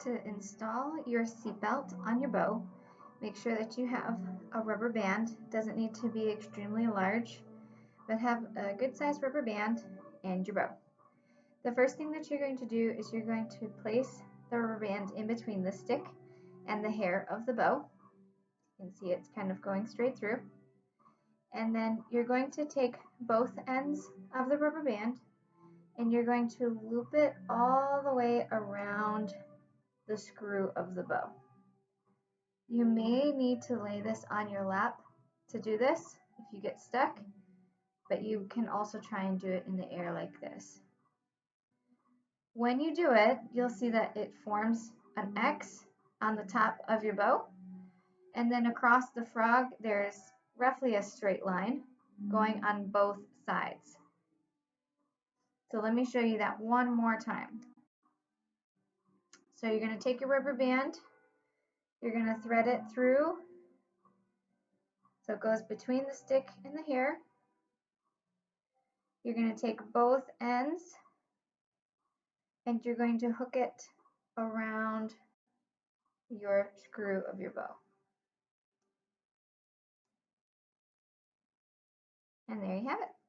To install your seatbelt on your bow, make sure that you have a rubber band. Doesn't need to be extremely large, but have a good sized rubber band and your bow. The first thing that you're going to do is you're going to place the rubber band in between the stick and the hair of the bow. You can see it's kind of going straight through. And then you're going to take both ends of the rubber band and you're going to loop it all the way around the screw of the bow. You may need to lay this on your lap to do this if you get stuck, but you can also try and do it in the air like this. When you do it, you'll see that it forms an X on the top of your bow, and then across the frog there's roughly a straight line going on both sides. So let me show you that one more time. So you're going to take your rubber band, you're going to thread it through so it goes between the stick and the hair. You're going to take both ends and you're going to hook it around your screw of your bow. And there you have it.